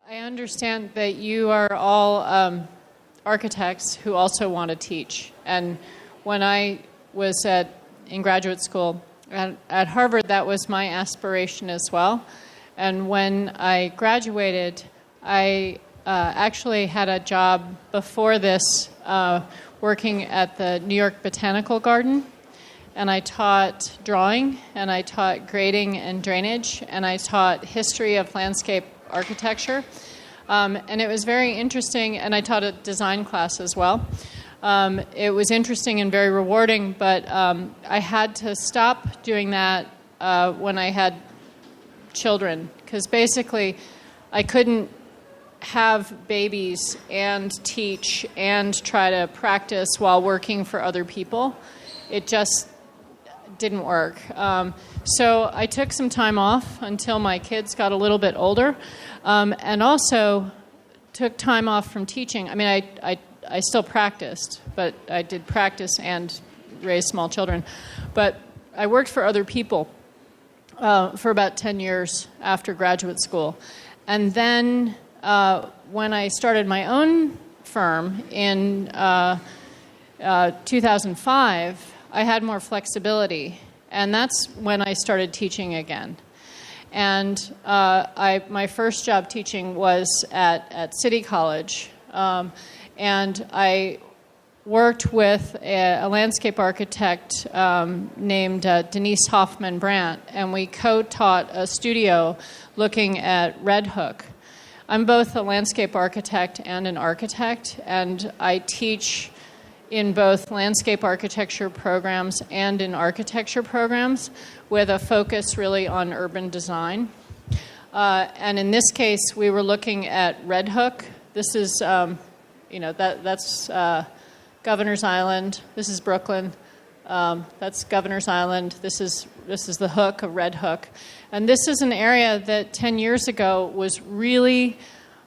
I understand that you are all architects who also want to teach. And when I was in graduate school at Harvard, that was my aspiration as well. And when I graduated, I actually had a job before this working at the New York Botanical Garden. And I taught drawing, and I taught grading and drainage, and I taught history of landscape architecture. And it was very interesting, and I taught a design class as well. It was interesting and very rewarding, but I had to stop doing that when I had children, because basically I couldn't have babies and teach and try to practice while working for other people. It just didn't work. So I took some time off until my kids got a little bit older, and also took time off from teaching. I mean, I still practiced, but I did practice and raise small children. But I worked for other people for about 10 years after graduate school. And then when I started my own firm in 2005, I had more flexibility, and that's when I started teaching again. And my first job teaching was at City College, and I worked with a landscape architect named Denise Hoffman Brandt, and we co-taught a studio looking at Red Hook. I'm both a landscape architect and an architect, and I teach in both landscape architecture programs and in architecture programs with a focus really on urban design. And in this case, we were looking at Red Hook. This is, that's Governor's Island. This is Brooklyn. That's Governor's Island. This is the Hook, a Red Hook. And this is an area that 10 years ago was really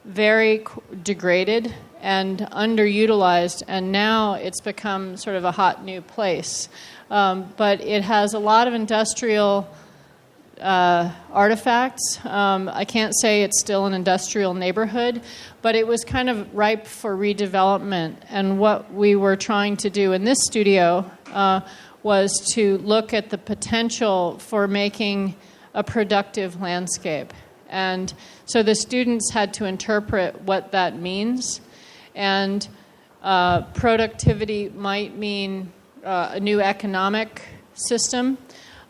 very degraded and underutilized, and now it's become sort of a hot new place. But it has a lot of industrial artifacts. I can't say it's still an industrial neighborhood, but it was kind of ripe for redevelopment. And what we were trying to do in this studio was to look at the potential for making a productive landscape. And so the students had to interpret what that means. And productivity might mean a new economic system.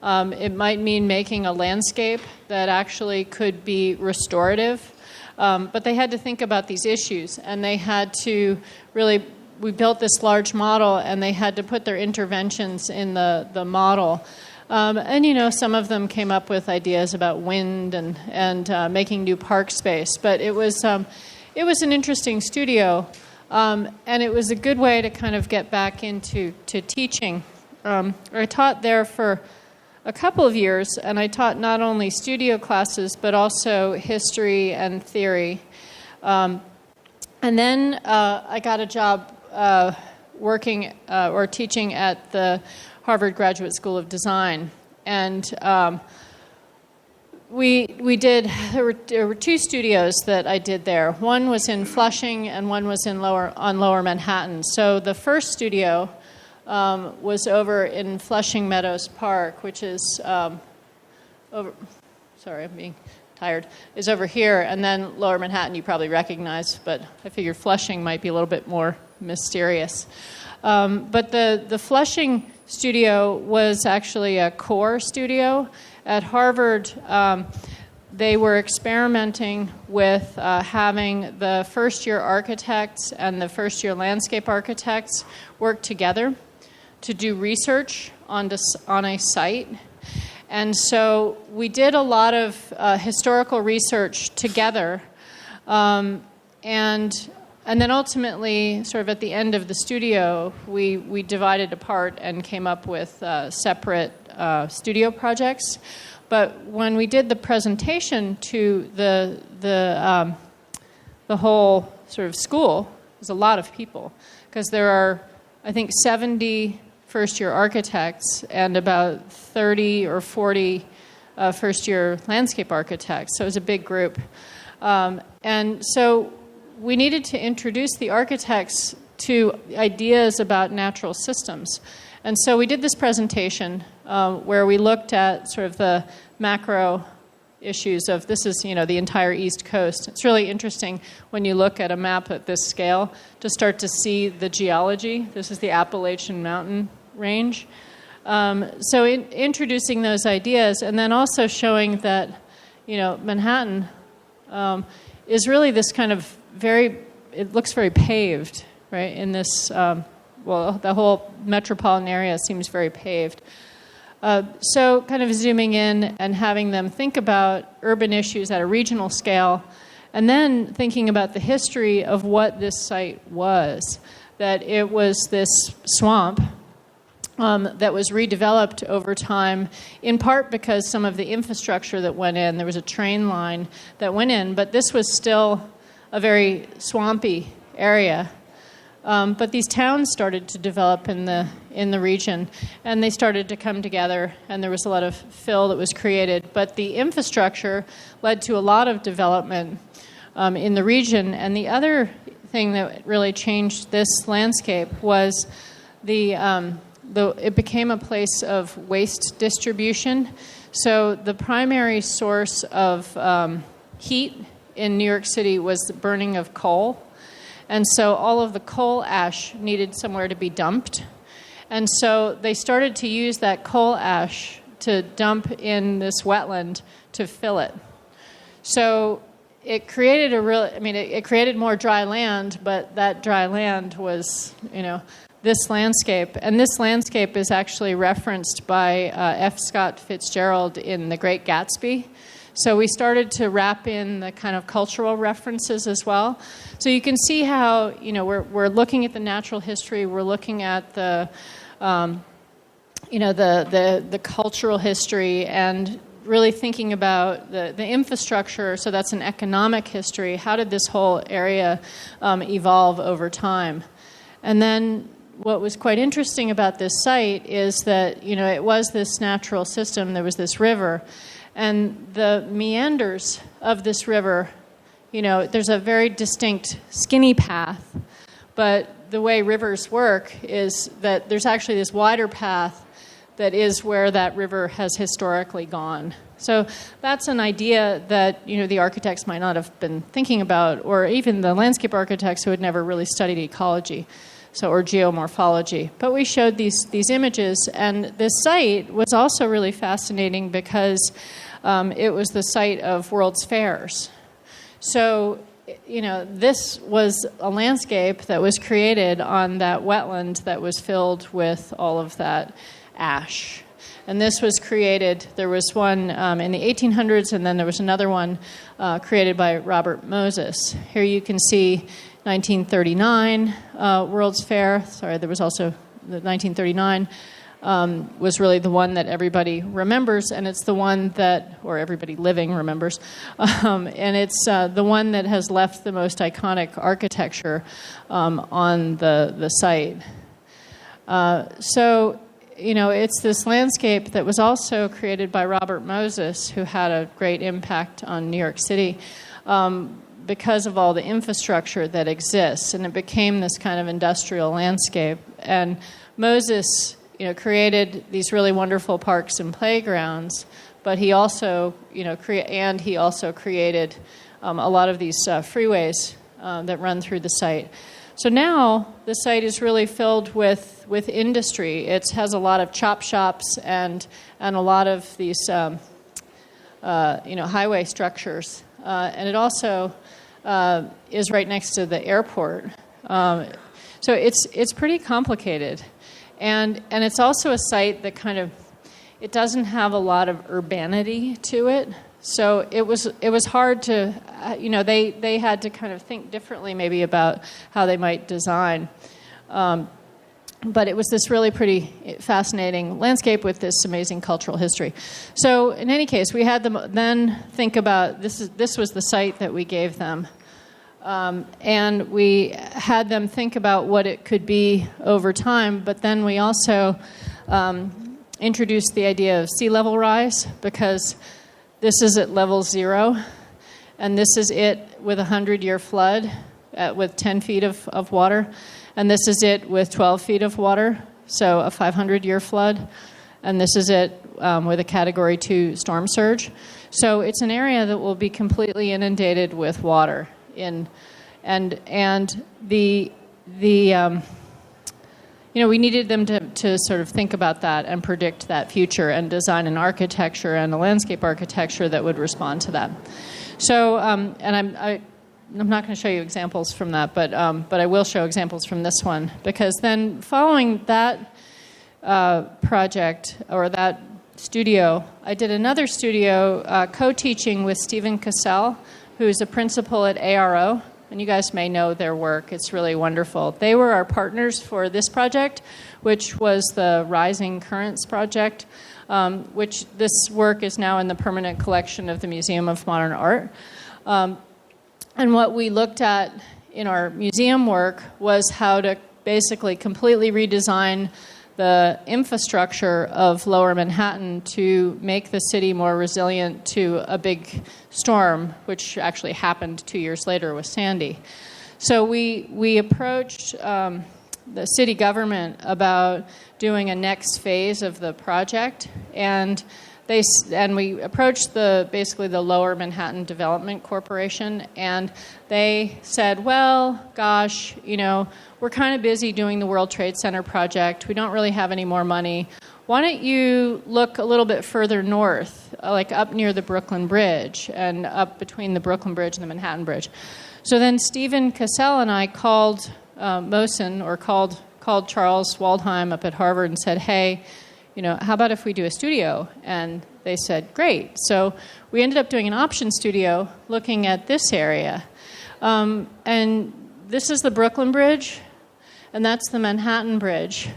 It might mean making a landscape that actually could be restorative. But they had to think about these issues, and they had to really, we built this large model, and they had to put their interventions in the model. And, some of them came up with ideas about wind and making new park space. But it was an interesting studio, and it was a good way to kind of get back into teaching. I taught there for a couple of years, and I taught not only studio classes, but also history and theory. And then I got a job working or teaching at the Harvard Graduate School of Design. And there were two studios that I did there. One was in Flushing and one was on Lower Manhattan. So the first studio was over in Flushing Meadows Park, which is over. Sorry, I'm being tired. Is over here, and then Lower Manhattan you probably recognize, but I figured Flushing might be a little bit more mysterious. But the Flushing studio was actually a core studio. At Harvard, they were experimenting with having the first-year architects and the first-year landscape architects work together to do research on a site. And so we did a lot of historical research together. And then ultimately, sort of at the end of the studio, we divided apart and came up with separate studio projects. But when we did the presentation to the whole sort of school, it was a lot of people, because there are, I think, 70 first-year architects and about 30 or 40 first-year landscape architects. So it was a big group. And so we needed to introduce the architects to ideas about natural systems. And so we did this presentation where we looked at sort of the macro issues of this is, the entire East Coast. It's really interesting when you look at a map at this scale to start to see the geology. This is the Appalachian Mountain Range. So introducing those ideas and then also showing that, Manhattan is really this kind of it looks very paved, right? In this, the whole metropolitan area seems very paved. So kind of zooming in and having them think about urban issues at a regional scale, and then thinking about the history of what this site was, that it was this swamp that was redeveloped over time, in part because some of the infrastructure that went in, there was a train line that went in, but this was still a very swampy area. But these towns started to develop in the region, and they started to come together, and there was a lot of fill that was created. But the infrastructure led to a lot of development in the region. And the other thing that really changed this landscape was it became a place of waste distribution. So the primary source of heat in New York City was the burning of coal. And so all of the coal ash needed somewhere to be dumped. And so they started to use that coal ash to dump in this wetland to fill it. So it created it created more dry land, but that dry land was, this landscape. And this landscape is actually referenced by F. Scott Fitzgerald in The Great Gatsby. So we started to wrap in the kind of cultural references as well. So you can see how, we're looking at the natural history, we're looking at the cultural history, and really thinking about the infrastructure. So that's an economic history. How did this whole area evolve over time? And then what was quite interesting about this site is that, it was this natural system. There was this river. And the meanders of this river, there's a very distinct skinny path, but the way rivers work is that there's actually this wider path that is where that river has historically gone. So that's an idea that, the architects might not have been thinking about, or even the landscape architects who had never really studied ecology. Or geomorphology. But we showed these images, and this site was also really fascinating because it was the site of World's Fairs. So, this was a landscape that was created on that wetland that was filled with all of that ash. And this was created, there was one in the 1800s, and then there was another one created by Robert Moses. Here you can see 1939 World's Fair. Sorry, there was also the 1939 was really the one that everybody remembers, and it's the one or everybody living remembers, and it's the one that has left the most iconic architecture on the site. So, it's this landscape that was also created by Robert Moses, who had a great impact on New York City. Because of all the infrastructure that exists, and it became this kind of industrial landscape. And Moses, created these really wonderful parks and playgrounds, but he also, created a lot of these freeways that run through the site. So now the site is really filled with industry. It has a lot of chop shops and a lot of these, highway structures, and it also is right next to the airport. So it's pretty complicated. And it's also a site that it doesn't have a lot of urbanity to it. So it was hard to, they had to kind of think differently maybe about how they might design. But it was this really pretty fascinating landscape with this amazing cultural history. So in any case, we had them then think about, this was the site that we gave them. And we had them think about what it could be over time, but then we also introduced the idea of sea level rise, because this is at level 0. and this is it with a 100-year flood with 10 feet of water, and this is it with 12 feet of water, so a 500-year flood, and this is it with a Category 2 storm surge. So it's an area that will be completely inundated with water. We needed them to sort of think about that and predict that future and design an architecture and a landscape architecture that would respond to that. So, and I'm not going to show you examples from that, but I will show examples from this one, because then following that project or that studio, I did another studio co-teaching with Stephen Cassell, who's a principal at ARO. And you guys may know their work. It's really wonderful. They were our partners for this project, which was the Rising Currents project, which this work is now in the permanent collection of the Museum of Modern Art. And what we looked at in our museum work was how to basically completely redesign the infrastructure of Lower Manhattan to make the city more resilient to a big storm, which actually happened 2 years later with Sandy. So we approached the city government about doing a next phase of the project, and we approached basically the Lower Manhattan Development Corporation, and they said, well, gosh, we're kind of busy doing the World Trade Center project. We don't really have any more money. Why don't you look a little bit further north, like up near the Brooklyn Bridge and up between the Brooklyn Bridge and the Manhattan Bridge? So then Stephen Cassell and I called called Charles Waldheim up at Harvard and said, hey, how about if we do a studio? And they said, great. So we ended up doing an option studio looking at this area. And this is the Brooklyn Bridge, and that's the Manhattan Bridge.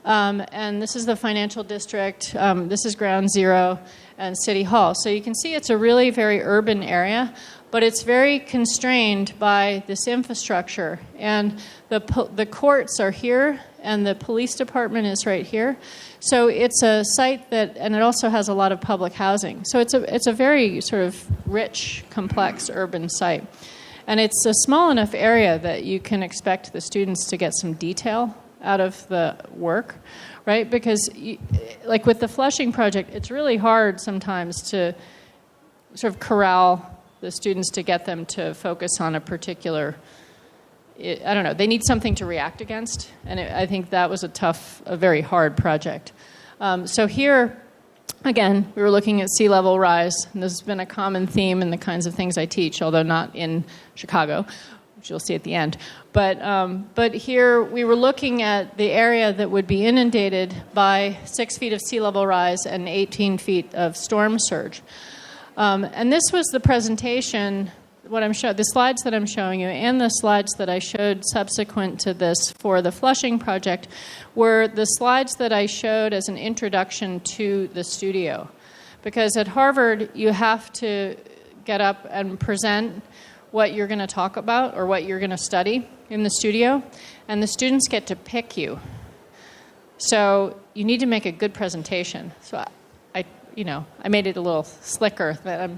And this is the financial district. This is Ground Zero and City Hall. So you can see it's a really very urban area, but it's very constrained by this infrastructure. And the courts are here, and the police department is right here. So it's a site and it also has a lot of public housing. So it's a very sort of rich, complex urban site. And it's a small enough area that you can expect the students to get some detail out of the work, right? Because like with the Flushing project, it's really hard sometimes to sort of corral the students to get them to focus on a particular, I don't know, they need something to react against. And I think that was a very hard project. So here, again, we were looking at sea level rise, and this has been a common theme in the kinds of things I teach, although not in Chicago, which you'll see at the end. But here we were looking at the area that would be inundated by 6 feet of sea level rise and 18 feet of storm surge. And this was the presentation, the slides that I'm showing you, and the slides that I showed subsequent to this for the Flushing project, were the slides that I showed as an introduction to the studio. Because at Harvard, you have to get up and present what you're going to talk about or what you're going to study in the studio, and the students get to pick you. So you need to make a good presentation. So I made it a little slicker, but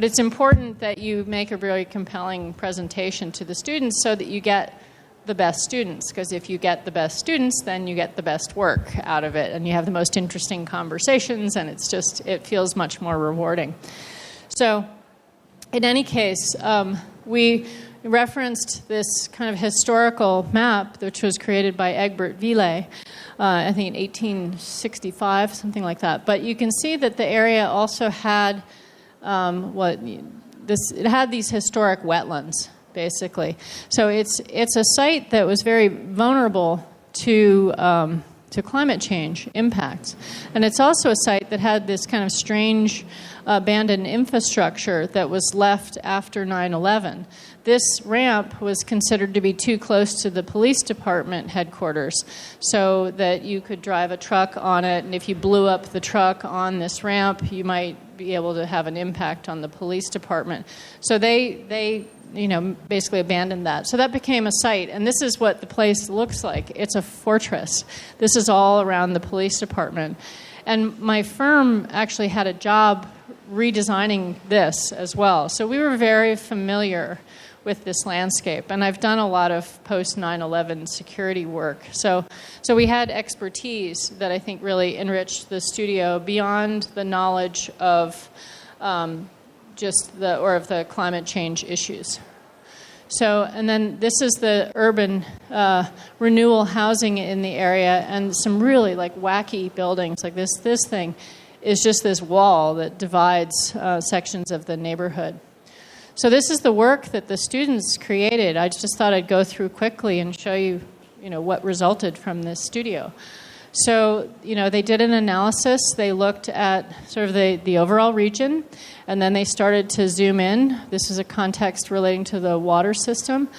it's important that you make a very compelling presentation to the students so that you get the best students, because if you get the best students, then you get the best work out of it, and you have the most interesting conversations, and it feels much more rewarding. So in any case, we referenced this kind of historical map, which was created by Egbert Ville, I think in 1865, something like that. But you can see that the area also had it had these historic wetlands, basically. So it's a site that was very vulnerable to climate change impacts. And it's also a site that had this kind of strange abandoned infrastructure that was left after 9/11. This ramp was considered to be too close to the police department headquarters so that you could drive a truck on it, and if you blew up the truck on this ramp, you might be able to have an impact on the police department. So they basically abandoned that. So that became a site, and this is what the place looks like. It's a fortress. This is all around the police department. And my firm actually had a job redesigning this as well. So we were very familiar with this landscape, and I've done a lot of post 9/11 security work. So we had expertise that I think really enriched the studio beyond the knowledge of of the climate change issues. So, and then this is the urban renewal housing in the area, and some really like wacky buildings like this. This thing is just this wall that divides sections of the neighborhood. So this is the work that the students created. I just thought I'd go through quickly and show you, what resulted from this studio. So, they did an analysis. They looked at sort of the overall region, and then they started to zoom in. This is a context relating to the water system.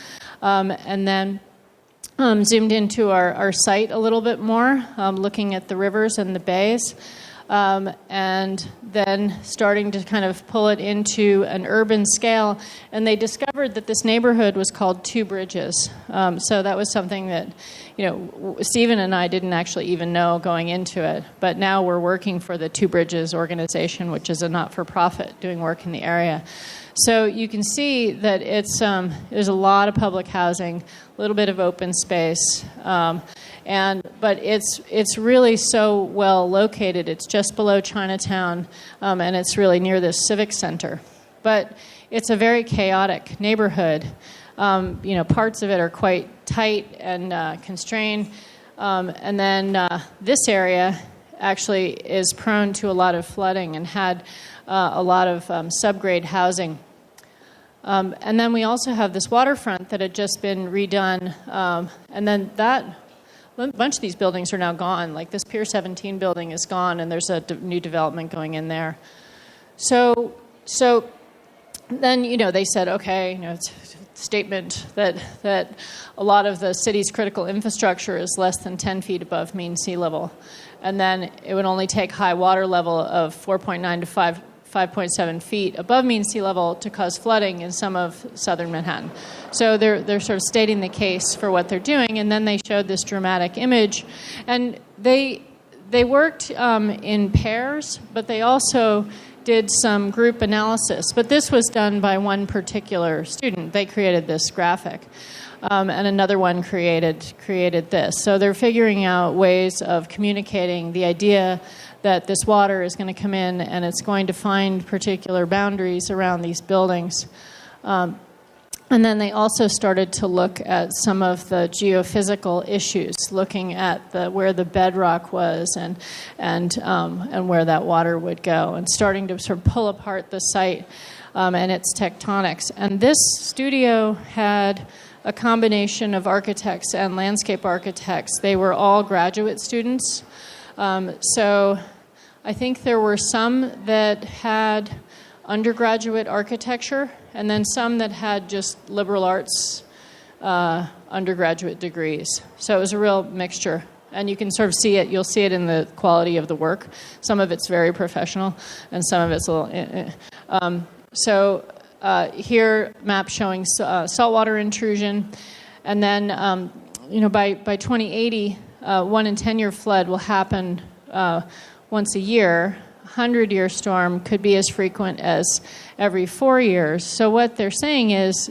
And then zoomed into our site a little bit more, looking at the rivers and the bays. And then starting to kind of pull it into an urban scale. And they discovered that this neighborhood was called Two Bridges. So that was something that, Stephen and I didn't actually even know going into it. But now we're working for the Two Bridges organization, which is a not-for-profit doing work in the area. So you can see that there's a lot of public housing, a little bit of open space, but it's really so well located. It's just below Chinatown, and it's really near this civic center. But it's a very chaotic neighborhood. Parts of it are quite tight and constrained, and then this area actually is prone to a lot of flooding and had a lot of subgrade housing. And then we also have this waterfront that had just been redone, and then a bunch of these buildings are now gone. Like this Pier 17 building is gone, and there's a new development going in there. So then, they said, okay, it's a statement that a lot of the city's critical infrastructure is less than 10 feet above mean sea level. And then it would only take high water level of 4.9 to 5.7 feet above mean sea level to cause flooding in some of southern Manhattan. So they're sort of stating the case for what they're doing, and then they showed this dramatic image. And they worked in pairs, but they also did some group analysis. But this was done by one particular student. They created this graphic. And another one created this. So they're figuring out ways of communicating the idea that this water is going to come in and it's going to find particular boundaries around these buildings. And then they also started to look at some of the geophysical issues, looking at where the bedrock was and where that water would go, and starting to sort of pull apart the site and its tectonics. And this studio had a combination of architects and landscape architects. They were all graduate students. So I think there were some that had undergraduate architecture, and then some that had just liberal arts undergraduate degrees. So it was a real mixture. And you can sort of see it. You'll see it in the quality of the work. Some of it's very professional, and some of it's a little... Here, map showing saltwater intrusion, and then by 2080, 1 in 10-year flood will happen once a year. 100-year storm could be as frequent as every 4 years. So what they're saying is,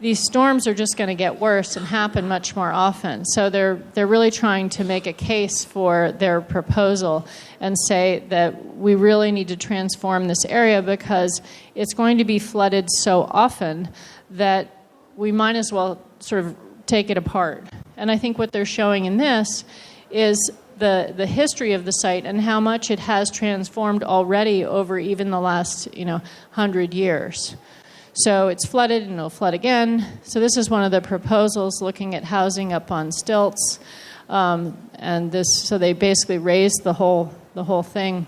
these storms are just going to get worse and happen much more often. So they're really trying to make a case for their proposal and say that we really need to transform this area because it's going to be flooded so often that we might as well sort of take it apart. And I think what they're showing in this is the history of the site and how much it has transformed already over even the last 100 years. So it's flooded and it'll flood again. So this is one of the proposals looking at housing up on stilts, so they basically raised the whole thing,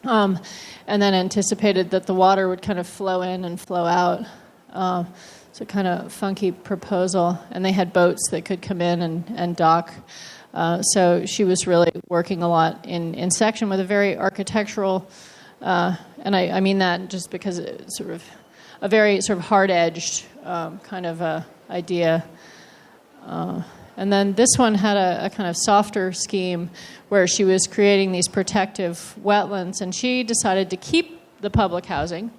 and then anticipated that the water would kind of flow in and flow out. So kind of funky proposal, and they had boats that could come in and dock. So she was really working a lot in section with a very architectural, and I mean that just because it's sort of a very sort of hard-edged kind of idea. And And then this one had a kind of softer scheme where she was creating these protective wetlands, and she decided to keep the public housing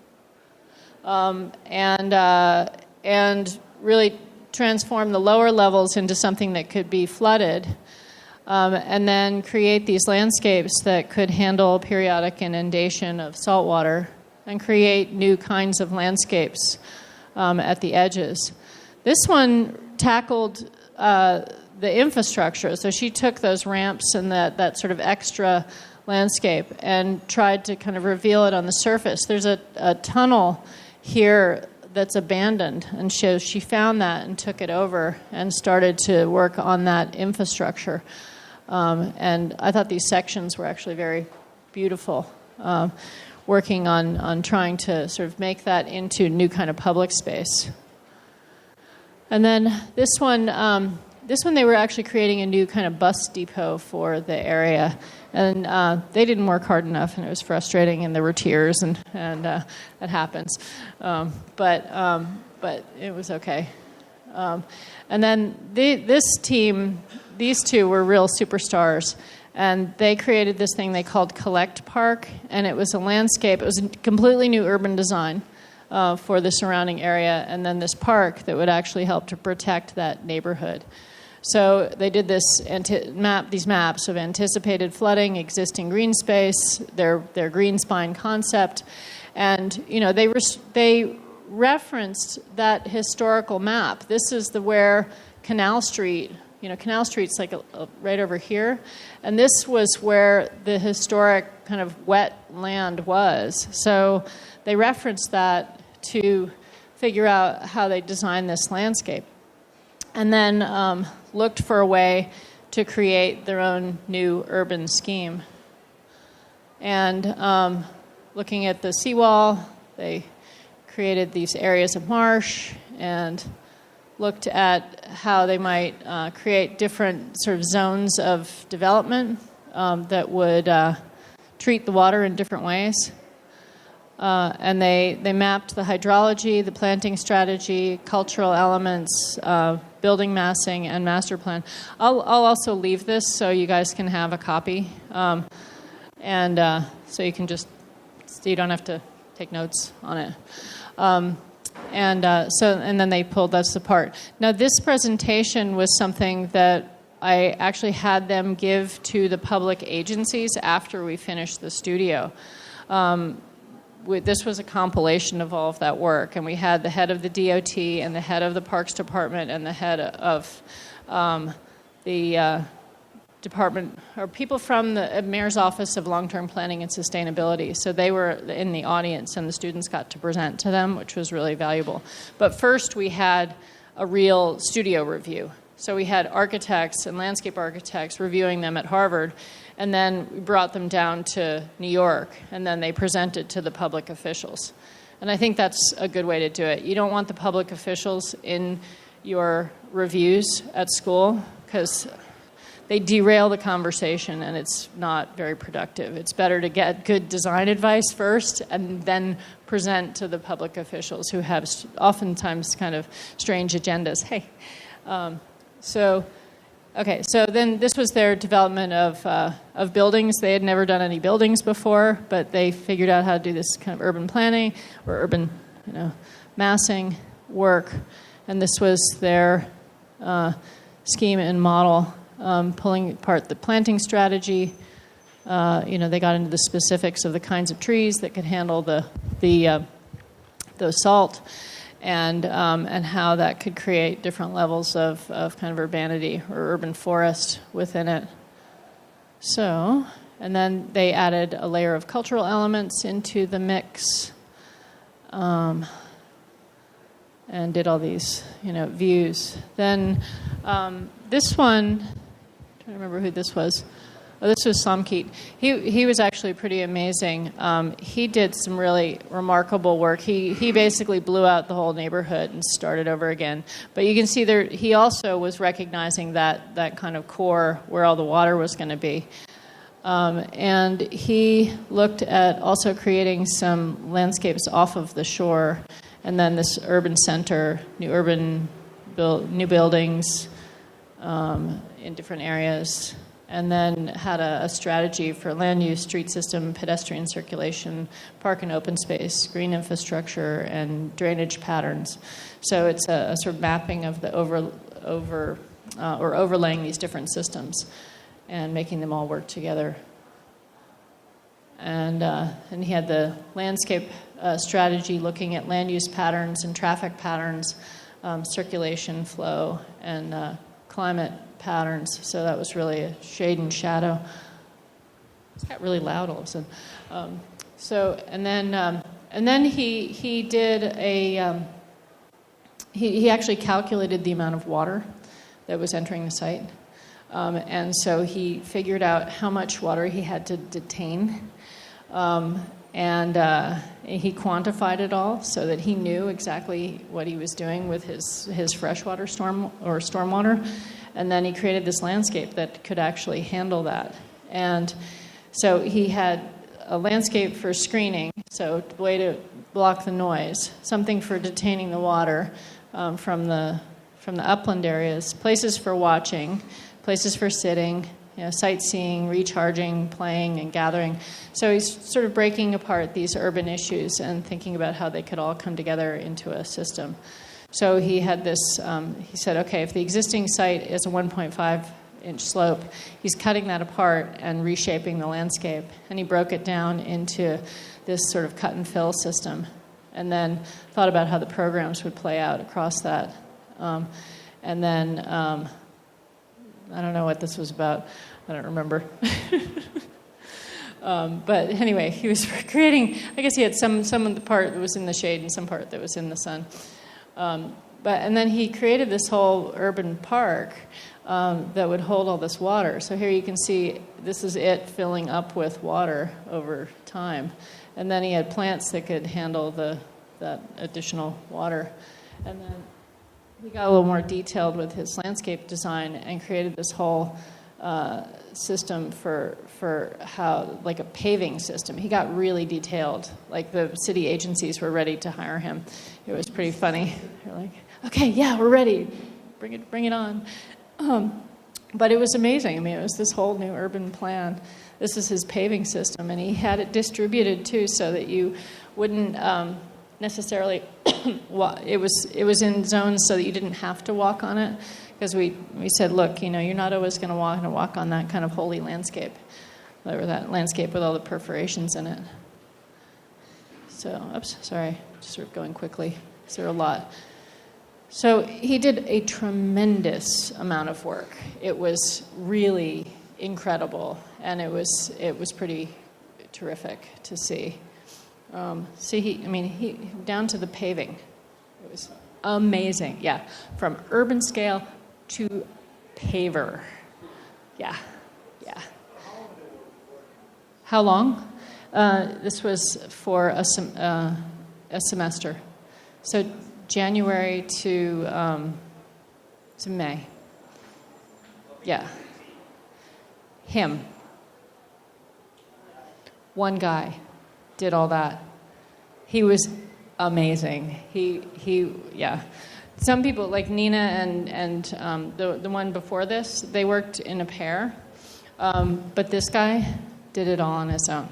and really transform the lower levels into something that could be flooded, and then create these landscapes that could handle periodic inundation of salt water and create new kinds of landscapes at the edges. This one tackled the infrastructure. So she took those ramps and that sort of extra landscape and tried to kind of reveal it on the surface. There's a tunnel here that's abandoned, and she found that and took it over and started to work on that infrastructure. And I thought these sections were actually very beautiful, working on trying to sort of make that into new kind of public space. And then this one they were actually creating a new kind of bus depot for the area, and they didn't work hard enough, and it was frustrating, and there were tears, and that happens. But it was okay. And then this team, these two were real superstars, and they created this thing they called Collect Park, and it was a landscape. It was a completely new urban design for the surrounding area, and then this park that would actually help to protect that neighborhood. So they did these maps of anticipated flooding, existing green space, their green spine concept, and they referenced that historical map. This is where Canal Street. Canal Street's like right over here, and this was where the historic kind of wet land was. So they referenced that to figure out how they designed this landscape, and then looked for a way to create their own new urban scheme. And looking at the seawall, they created these areas of marsh and looked at how they might create different sort of zones of development that would treat the water in different ways. And they mapped the hydrology, the planting strategy, cultural elements, building massing, and master plan. I'll also leave this so you guys can have a copy, and so you can so you don't have to take notes on it. And then they pulled us apart. Now, this presentation was something that I actually had them give to the public agencies after we finished the studio. This was a compilation of all of that work, and we had the head of the DOT and the head of the Parks Department and the head of the department, or people from the Mayor's Office of Long-Term Planning and Sustainability. So they were in the audience, and the students got to present to them, which was really valuable. But first, we had a real studio review. So we had architects and landscape architects reviewing them at Harvard, and then we brought them down to New York, and then they presented to the public officials. And I think that's a good way to do it. You don't want the public officials in your reviews at school, because they derail the conversation, and it's not very productive. It's better to get good design advice first and then present to the public officials who have oftentimes kind of strange agendas. Hey. So then this was their development of buildings. They had never done any buildings before, but they figured out how to do this kind of urban planning or urban, massing work. And this was their scheme and model, pulling apart the planting strategy. They got into the specifics of the kinds of trees that could handle the salt. And how that could create different levels of kind of urbanity or urban forest within it. So, and then they added a layer of cultural elements into the mix, and did all these, views. Then this one, I'm trying to remember who this was. Oh, this was Samkeet. He was actually pretty amazing. He did some really remarkable work. He basically blew out the whole neighborhood and started over again. But you can see there, he also was recognizing that kind of core where all the water was going to be. And he looked at also creating some landscapes off of the shore, and then this urban center, new buildings, in different areas, and then had a strategy for land use, street system, pedestrian circulation, park and open space, green infrastructure, and drainage patterns. So it's a sort of mapping of the overlaying these different systems and making them all work together. And he had the landscape strategy looking at land use patterns and traffic patterns, circulation, flow, and climate patterns. So that was really a shade and shadow. It got really loud all of a sudden. And then he did a he actually calculated the amount of water that was entering the site, and so he figured out how much water he had to detain. And he quantified it all so that he knew exactly what he was doing with his freshwater stormwater. And then he created this landscape that could actually handle that. And so he had a landscape for screening, so a way to block the noise, something for detaining the water from the upland areas, places for watching, places for sitting, sightseeing, recharging, playing, and gathering. So he's sort of breaking apart these urban issues and thinking about how they could all come together into a system. So he had this, he said, okay, if the existing site is a 1.5-inch slope, he's cutting that apart and reshaping the landscape. And he broke it down into this sort of cut and fill system, and then thought about how the programs would play out across that. And then I don't know what this was about. I don't remember. But anyway, he was creating, I guess he had some of the part that was in the shade and some part that was in the sun. And then he created this whole urban park that would hold all this water. So here you can see this is it filling up with water over time. And then he had plants that could handle that additional water. And then he got a little more detailed with his landscape design and created this whole system for how, like a paving system. He got really detailed. Like the city agencies were ready to hire him. It was pretty funny. They're like, okay, yeah, we're ready. Bring it on. But it was amazing. I mean, it was this whole new urban plan. This is his paving system, and he had it distributed too, so that you wouldn't necessarily. It was in zones so that you didn't have to walk on it, because we said, look, you're not always going to walk on that kind of holy landscape, or that landscape with all the perforations in it. So, oops, sorry, just sort of going quickly. Is there a lot? So he did a tremendous amount of work. It was really incredible, and it was pretty terrific to see. He down to the paving. It was amazing. Yeah, from urban scale to paver. Yeah. How long? This was for a semester. So January to May. Yeah. Him. One guy did all that. He was amazing. He yeah. Some people like Nina and the one before this, they worked in a pair, but this guy did it all on his own.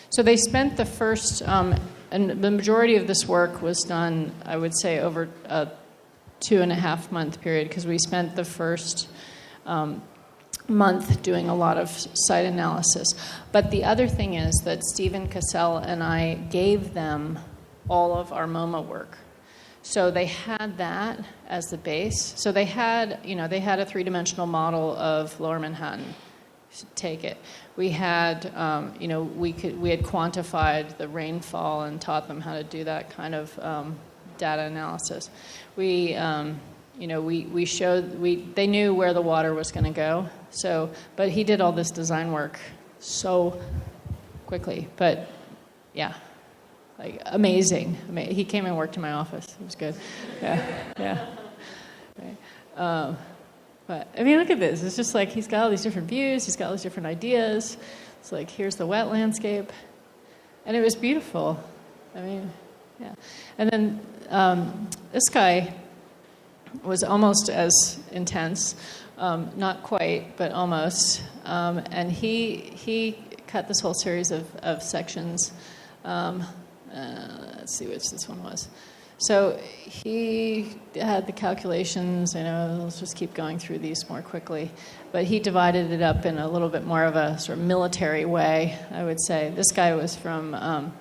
So they spent the first, and the majority of this work was done, I would say, over a 2.5 month period, because we spent the first month doing a lot of site analysis. But the other thing is that Stephen Cassell and I gave them all of our MoMA work. So they had that as the base. So they had a 3-dimensional model of Lower Manhattan. You should take it. We had, we had quantified the rainfall and taught them how to do that kind of data analysis. They knew where the water was going to go. So, but he did all this design work so quickly. But yeah, like amazing. He came and worked in my office. It was good. Yeah. Right. But I mean, look at this. It's just like he's got all these different views. He's got all these different ideas. It's like here's the wet landscape, and it was beautiful. I mean, yeah. And then this guy, was almost as intense. Not quite, but almost. And he cut this whole series of sections. Let's see which this one was. So he had the calculations, let's just keep going through these more quickly. But he divided it up in a little bit more of a sort of military way, I would say. This guy was from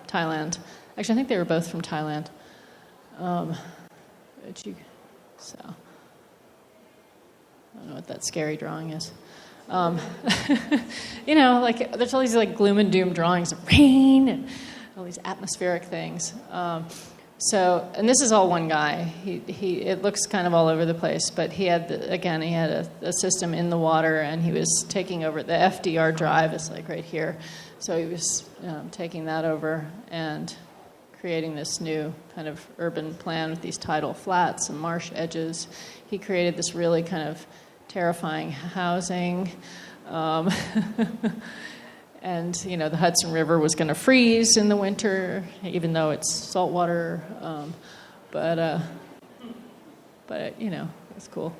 Thailand. Actually, I think they were both from Thailand. I don't know what that scary drawing is. Like there's all these like gloom and doom drawings of rain and all these atmospheric things. And this is all one guy. It looks kind of all over the place, but he had a system in the water, and he was taking over the FDR drive. It's like right here, so he was taking that over and creating this new kind of urban plan with these tidal flats and marsh edges. He created this really kind of terrifying housing. And, the Hudson River was going to freeze in the winter, even though it's salt water. But it's cool.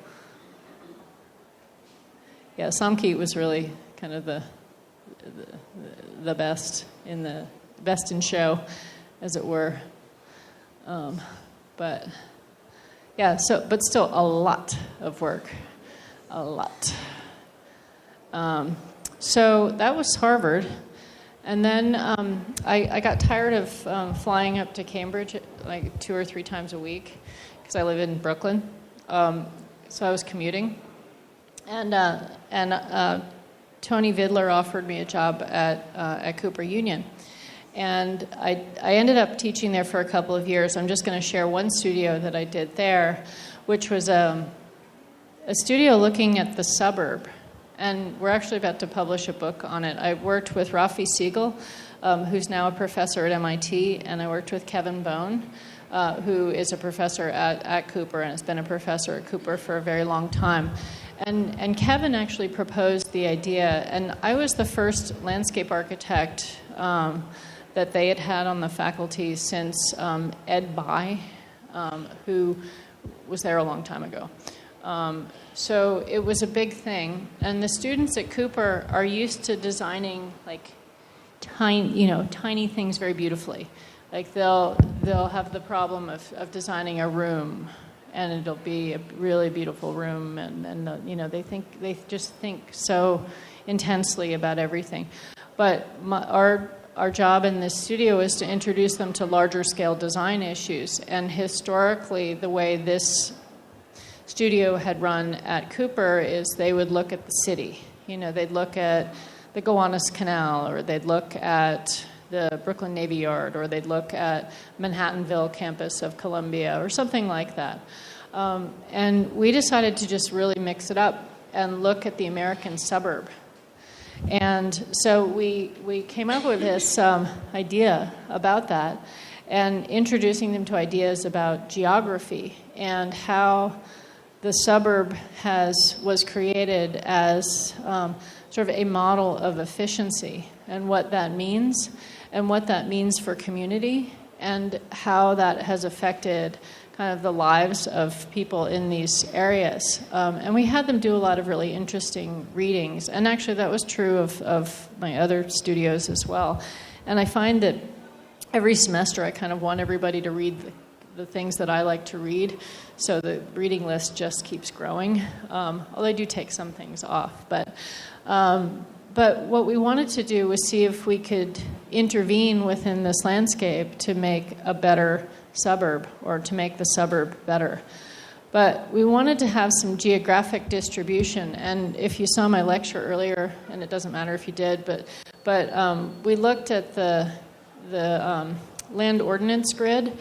Yeah, Samkeet was really kind of the best in show, as it were. But still a lot of work. A lot. So that was Harvard. And then I got tired of flying up to Cambridge like 2 or 3 times a week because I live in Brooklyn. So I was commuting. And Tony Vidler offered me a job at Cooper Union. And I ended up teaching there for a couple of years. I'm just going to share one studio that I did there, which was a studio looking at the suburb. And we're actually about to publish a book on it. I worked with Rafi Siegel, who's now a professor at MIT, and I worked with Kevin Bone, who is a professor at Cooper and has been a professor at Cooper for a very long time. And Kevin actually proposed the idea, and I was the first landscape architect that they had had on the faculty since Ed Bai, who was there a long time ago. So it was a big thing, and the students at Cooper are used to designing like tiny things very beautifully. Like they'll have the problem of designing a room, and it'll be a really beautiful room, and they just think so intensely about everything. But our job in this studio is to introduce them to larger scale design issues, and historically the way this studio had run at Cooper is they would look at the city. They'd look at the Gowanus Canal, or they'd look at the Brooklyn Navy Yard, or they'd look at Manhattanville campus of Columbia, or something like that. And we decided to just really mix it up and look at the American suburb. And so we came up with this idea about that, and introducing them to ideas about geography and how the suburb was created as sort of a model of efficiency, and what that means for community, and how that has affected kind of the lives of people in these areas. And we had them do a lot of really interesting readings, and actually that was true of my other studios as well. And I find that every semester I kind of want everybody to read the things that I like to read, so the reading list just keeps growing. Although I do take some things off, but what we wanted to do was see if we could intervene within this landscape to make a better suburb, or to make the suburb better. But we wanted to have some geographic distribution, and if you saw my lecture earlier, and it doesn't matter if you did, but we looked at the land ordinance grid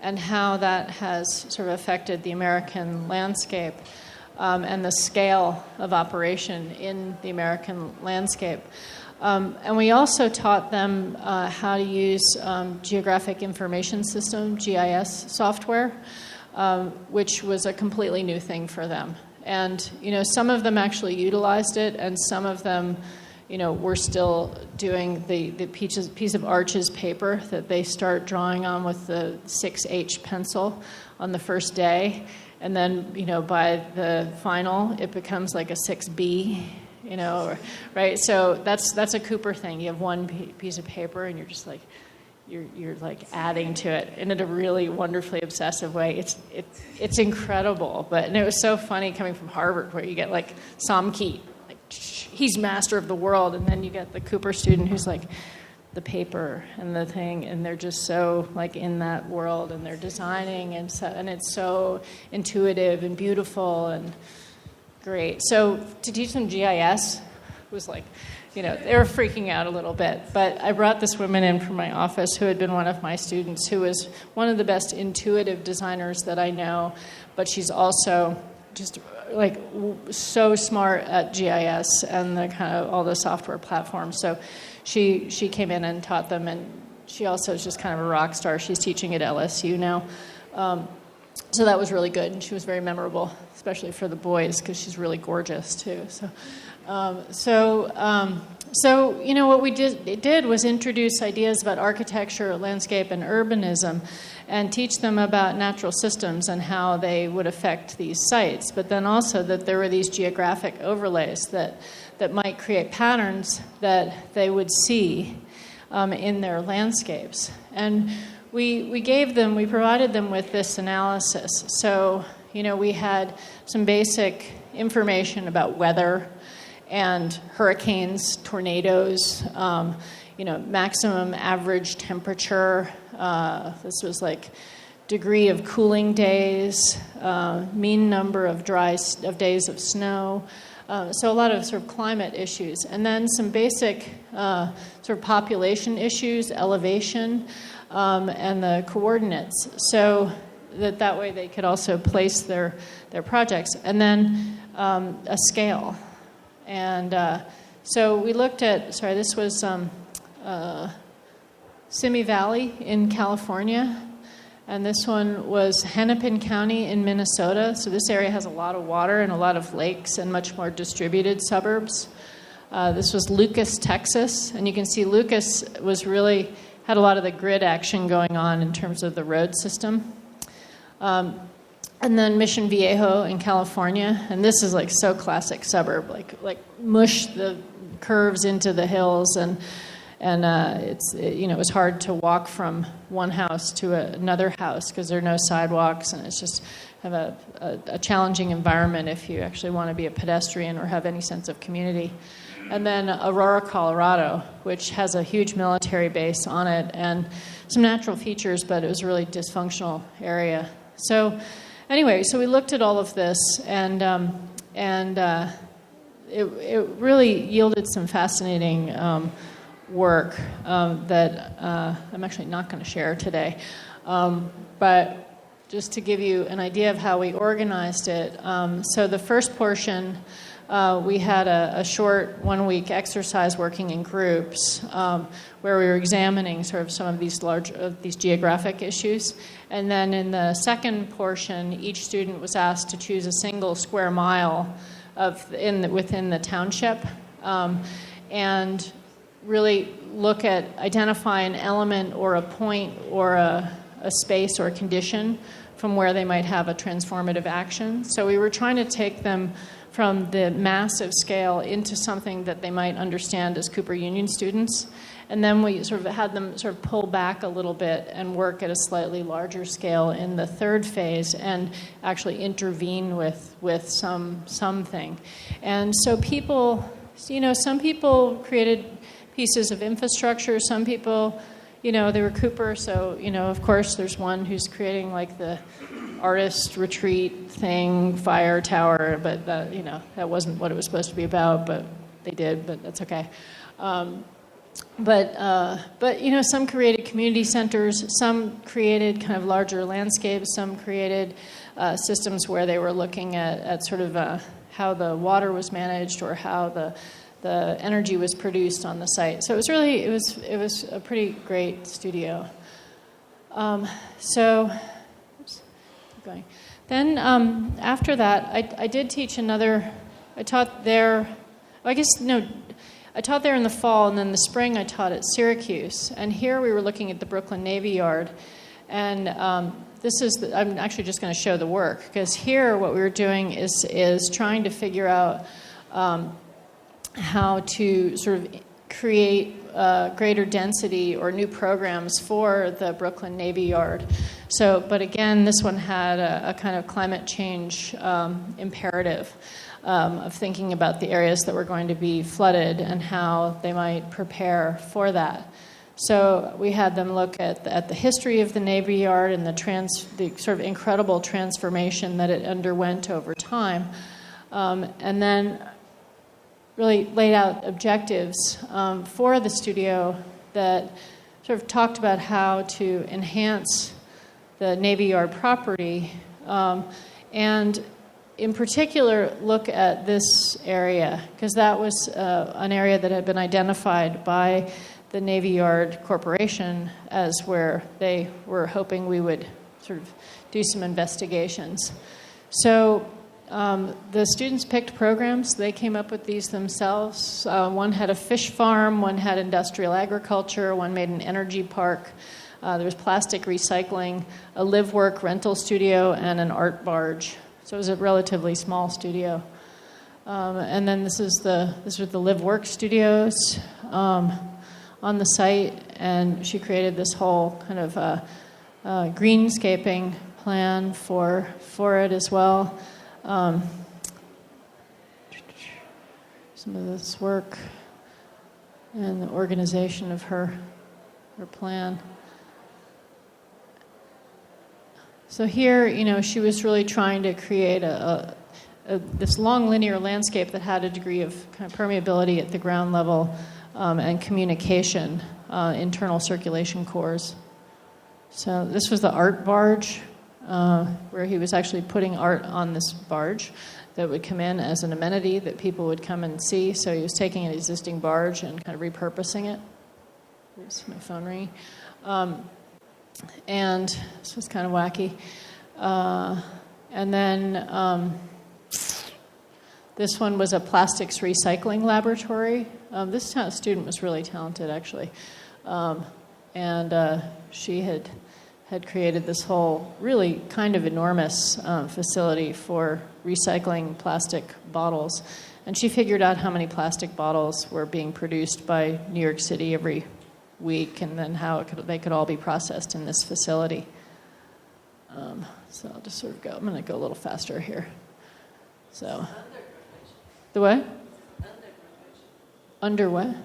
and how that has sort of affected the American landscape, and the scale of operation in the American landscape. And we also taught them how to use Geographic Information System, GIS software, which was a completely new thing for them. And, some of them actually utilized it, and some of them, we're still doing the piece of Arch's paper that they start drawing on with the 6H pencil on the first day. And then, by the final, it becomes like a 6B, right? So that's a Cooper thing. You have one piece of paper and you're just like, you're like adding to it in a really wonderfully obsessive way. It's incredible. And it was so funny coming from Harvard, where you get like Samkeet, like he's master of the world, and then you get the Cooper student who's like the paper and the thing, and they're just so like in that world, and they're designing, and it's so intuitive and beautiful and great. So to teach them GIS was like, they were freaking out a little bit. But I brought this woman in from my office who had been one of my students, who was one of the best intuitive designers that I know, but she's also just like so smart at GIS and the kind of all the software platforms. So she came in and taught them, and she also is just kind of a rock star. She's teaching at LSU now. So that was really good, and she was very memorable, especially for the boys, because she's really gorgeous too. So what we did was introduce ideas about architecture, landscape, and urbanism, and teach them about natural systems and how they would affect these sites. But then also that there were these geographic overlays that might create patterns that they would see in their landscapes. And we provided them with this analysis. So, we had some basic information about weather and hurricanes, tornadoes, maximum average temperature. This was like degree of cooling days, mean number of days of snow. So a lot of sort of climate issues. And then some basic sort of population issues, elevation, and the coordinates. So that way they could also place their projects. And then a scale. And so we looked at, this was Simi Valley in California, and this one was Hennepin County in Minnesota. So this area has a lot of water and a lot of lakes and much more distributed suburbs. This was Lucas, Texas, and you can see Lucas had a lot of the grid action going on in terms of the road system. And then Mission Viejo in California, and this is like so classic suburb, like mush the curves into the hills, and it was hard to walk from one house to another house because there are no sidewalks, and it's just have a challenging environment if you actually want to be a pedestrian or have any sense of community. And then Aurora, Colorado, which has a huge military base on it and some natural features, but it was a really dysfunctional area. So anyway, so we looked at all of this, and it really yielded some fascinating work that I'm actually not going to share today. But just to give you an idea of how we organized it, so the first portion, we had a short 1-week exercise working in groups where we were examining sort of some of these geographic issues. And then in the second portion, each student was asked to choose a single square mile within the township and really look at identify an element or a point or a space or a condition from where they might have a transformative action. So we were trying to take them from the massive scale into something that they might understand as Cooper Union students. And then we sort of had them sort of pull back a little bit and work at a slightly larger scale in the third phase and actually intervene with something. And so people, some people created pieces of infrastructure. Some people, they were Cooper, so, of course there's one who's creating like the artist retreat thing, fire tower, but that wasn't what it was supposed to be about, but they did, but that's okay. But some created community centers, some created kind of larger landscapes, some created systems where they were looking at sort of how the water was managed or how the energy was produced on the site. So it was a pretty great studio. Going. Then after that, I did teach I taught there. I I taught there in the fall, and then the spring I taught at Syracuse. And here we were looking at the Brooklyn Navy Yard. And I'm actually just going to show the work, because here what we were doing is trying to figure out how to sort of create greater density or new programs for the Brooklyn Navy Yard. So, but again, this one had a kind of climate change imperative of thinking about the areas that were going to be flooded and how they might prepare for that. So we had them look at the history of the Navy Yard and the sort of incredible transformation that it underwent over time, and then really laid out objectives for the studio that sort of talked about how to enhance the Navy Yard property, and in particular look at this area, because that was an area that had been identified by the Navy Yard Corporation as where they were hoping we would sort of do some investigations. So the students picked programs. They came up with these themselves. One had a fish farm, one had industrial agriculture, one made an energy park. There was plastic recycling, a live-work rental studio, and an art barge. So it was a relatively small studio. And then these are the live-work studios on the site, and she created this whole kind of greenscaping plan for it as well. Some of this work and the organization of her plan. So here, she was really trying to create this long linear landscape that had a degree of kind of permeability at the ground level and communication, internal circulation cores. So this was the art barge, where he was actually putting art on this barge that would come in as an amenity that people would come and see. So he was taking an existing barge and kind of repurposing it. Oops, my phone ringing. And this was kind of wacky. And then this one was a plastics recycling laboratory. This student was really talented, actually. And she had created this whole really kind of enormous facility for recycling plastic bottles. And she figured out how many plastic bottles were being produced by New York City every week, and then how they could all be processed in this facility. So I'll just sort of go. I'm going to go a little faster here. So, the what? Under what?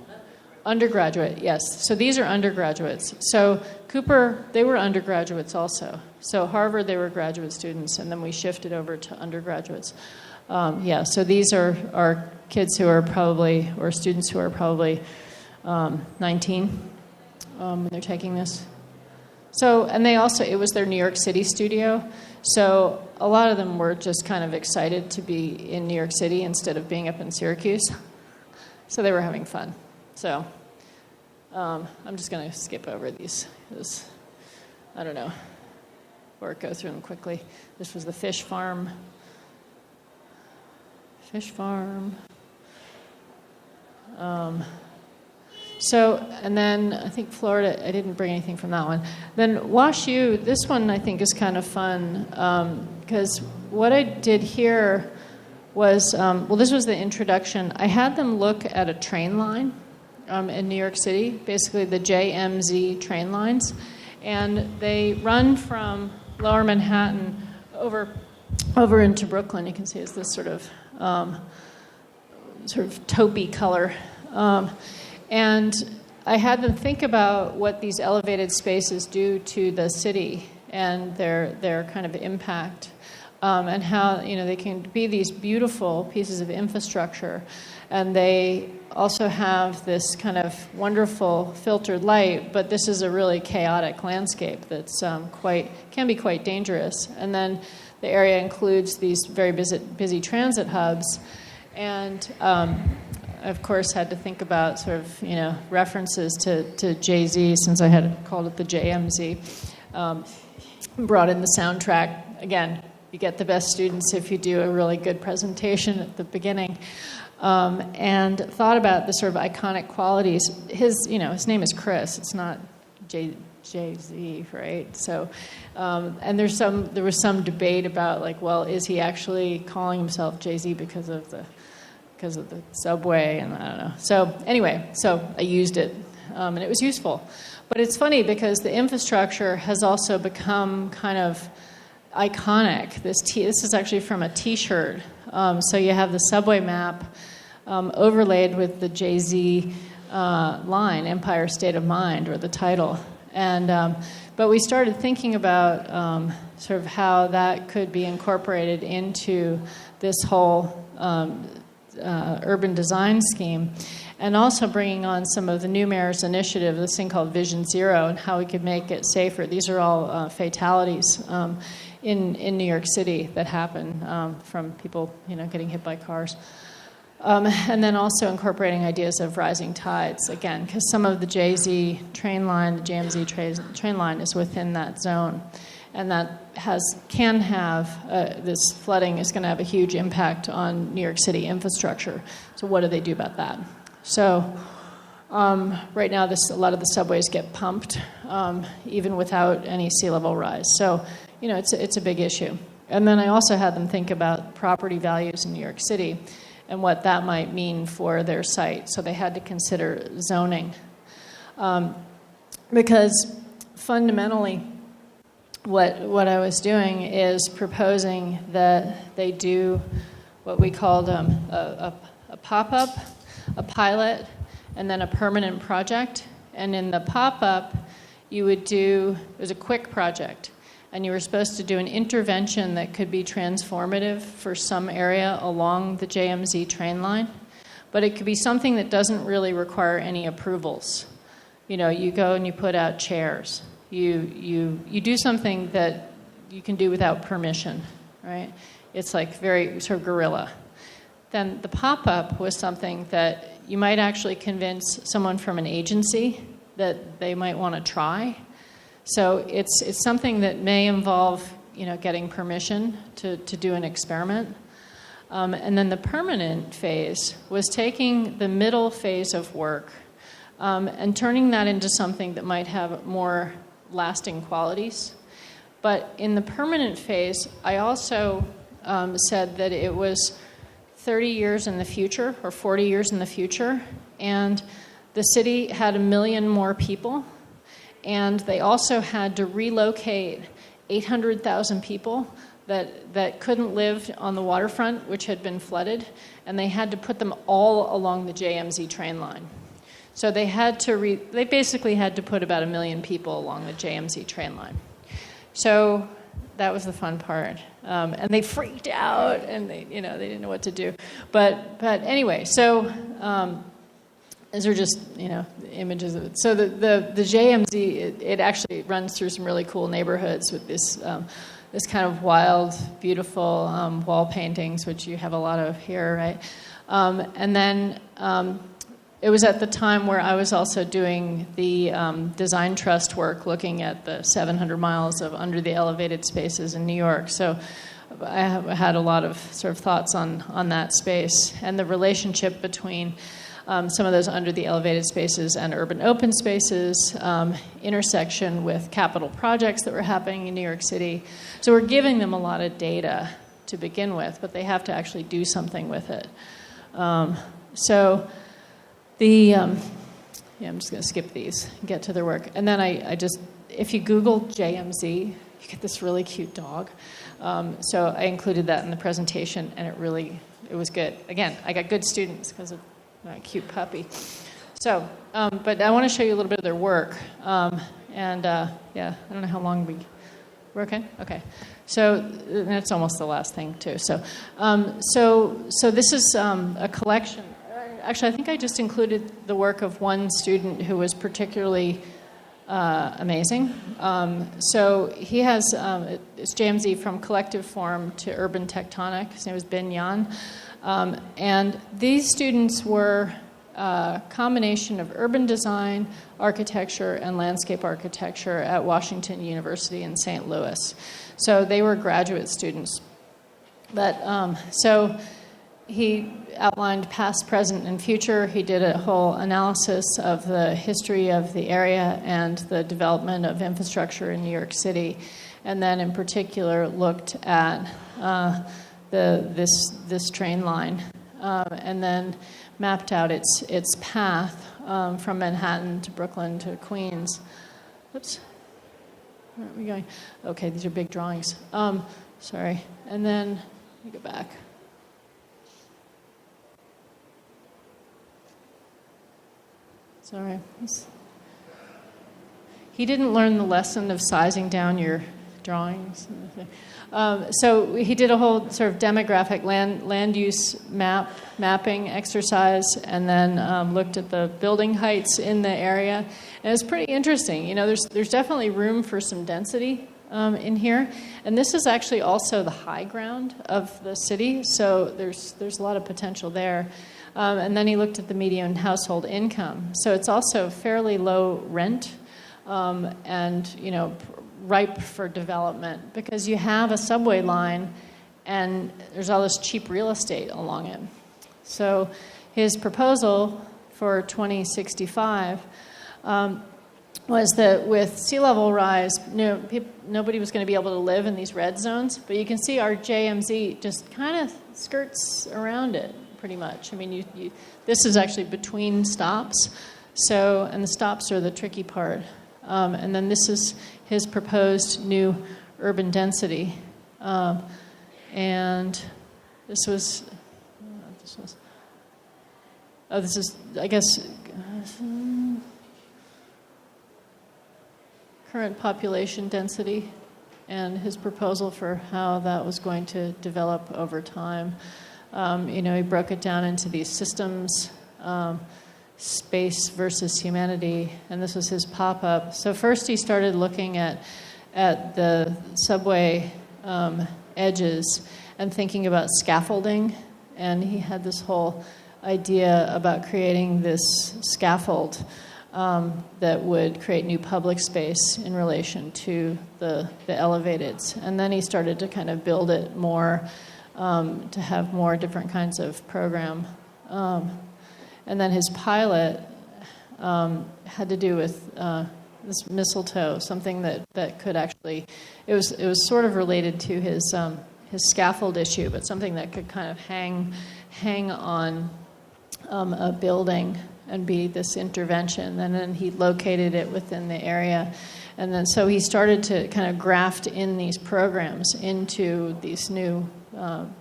Undergraduate, yes. So these are undergraduates. So Cooper, they were undergraduates also. So Harvard, they were graduate students, and then we shifted over to undergraduates. So these are kids who are probably, or students who are probably 19 when they're taking this. So, and they also, it was their New York City studio. So a lot of them were just kind of excited to be in New York City instead of being up in Syracuse. So they were having fun. So I'm just going to skip over these. I don't know, or go through them quickly. This was the fish farm. And then I think Florida, I didn't bring anything from that one. Then Wash U, this one I think is kind of fun, because what I did here was, this was the introduction. I had them look at a train line in New York City, basically the JMZ train lines, and they run from Lower Manhattan over into Brooklyn. You can see it's this sort of taupey color. And I had them think about what these elevated spaces do to the city and their kind of impact, and how they can be these beautiful pieces of infrastructure, and they also have this kind of wonderful filtered light, but this is a really chaotic landscape that's can be quite dangerous. And then the area includes these very busy transit hubs, and of course, had to think about sort of, references to Jay-Z, since I had called it the JMZ. Brought in the soundtrack. Again, you get the best students if you do a really good presentation at the beginning. and thought about the sort of iconic qualities. His name is Chris. It's not Jay-Z, right? So, and there was some debate about, like, well, is he actually calling himself Jay-Z because of the subway? And I don't know. So anyway, so I used it, and it was useful. But it's funny because the infrastructure has also become kind of iconic. This is actually from a T-shirt. So you have the subway map overlaid with the Jay-Z line, Empire State of Mind, or the title. And but we started thinking about sort of how that could be incorporated into this whole urban design scheme, and also bringing on some of the new mayor's initiative, this thing called Vision Zero, and how we could make it safer. These are all fatalities in New York City that happen from people getting hit by cars. And then also incorporating ideas of rising tides, again, because some of the JMZ train line is within that zone. And that can have, this flooding is going to have a huge impact on New York City infrastructure. So what do they do about that? So right now, a lot of the subways get pumped, even without any sea level rise. So, it's a big issue. And then I also had them think about property values in New York City and what that might mean for their site. So they had to consider zoning. Because fundamentally, what I was doing is proposing that they do what we called a pop-up, a pilot, and then a permanent project. And in the pop-up, it was a quick project. And you were supposed to do an intervention that could be transformative for some area along the JMZ train line. But it could be something that doesn't really require any approvals. You go and you put out chairs. You do something that you can do without permission, right? It's like very sort of guerrilla. Then the pop-up was something that you might actually convince someone from an agency that they might want to try. So it's something that may involve, getting permission to do an experiment. And then the permanent phase was taking the middle phase of work and turning that into something that might have more lasting qualities. But in the permanent phase, I also said that it was 30 years in the future or 40 years in the future, and the city had 1 million more people. And they also had to relocate 800,000 people that couldn't live on the waterfront, which had been flooded, and they had to put them all along the JMZ train line. So they basically had to put about 1 million people along the JMZ train line. So that was the fun part, and they freaked out, and they didn't know what to do. But anyway, so. These are just, images of it. So the JMZ, it actually runs through some really cool neighborhoods with this kind of wild, beautiful wall paintings, which you have a lot of here, right? And then it was at the time where I was also doing the design trust work, looking at the 700 miles of under the elevated spaces in New York. So I had a lot of sort of thoughts on that space and the relationship between some of those under the elevated spaces and urban open spaces, intersection with capital projects that were happening in New York City. So we're giving them a lot of data to begin with, but they have to actually do something with it. I'm just going to skip these and get to their work. And then if you Google JMZ, you get this really cute dog. So I included that in the presentation, and it was good. Again, I got good students because of my cute puppy. So, but I want to show you a little bit of their work. I don't know how long we're okay? Okay. So that's almost the last thing, too. So this is a collection. Actually, I think I just included the work of one student who was particularly amazing. So he has, it's JMZ from collective form to urban tectonic. His name was Ben Yan. And these students were a combination of urban design, architecture, and landscape architecture at Washington University in St. Louis. So they were graduate students. But so he outlined past, present, and future. He did a whole analysis of the history of the area and the development of infrastructure in New York City, and then in particular looked at this train line, and then mapped out its path from Manhattan to Brooklyn to Queens. Oops. Where are we going? Okay, these are big drawings. Sorry. And then, let me go back. Sorry. He didn't learn the lesson of sizing down your drawings. So he did a whole sort of demographic land use mapping exercise, and then looked at the building heights in the area. And it's pretty interesting. You know, there's definitely room for some density in here, and this is actually also the high ground of the city. So there's a lot of potential there. And then he looked at the median household income. So it's also fairly low rent, and you know, ripe for development because you have a subway line and there's all this cheap real estate along it. So his proposal for 2065 was that with sea level rise, nobody was going to be able to live in these red zones, but you can see our JMZ just kind of skirts around it pretty much. I mean, this is actually between stops, and the stops are the tricky part. And then this is his proposed new urban density. And this is, I guess, current population density and his proposal for how that was going to develop over time. You know, he broke it down into these systems, space versus humanity, and this was his pop-up. So first he started looking at the subway edges and thinking about scaffolding, and he had this whole idea about creating this scaffold that would create new public space in relation to the elevateds. And then he started to kind of build it more to have more different kinds of program. And then his pilot had to do with this mistletoe, something that could actually, it was sort of related to his scaffold issue, but something that could kind of hang on a building and be this intervention. And then he located it within the area. And then so he started to kind of graft in these programs into these new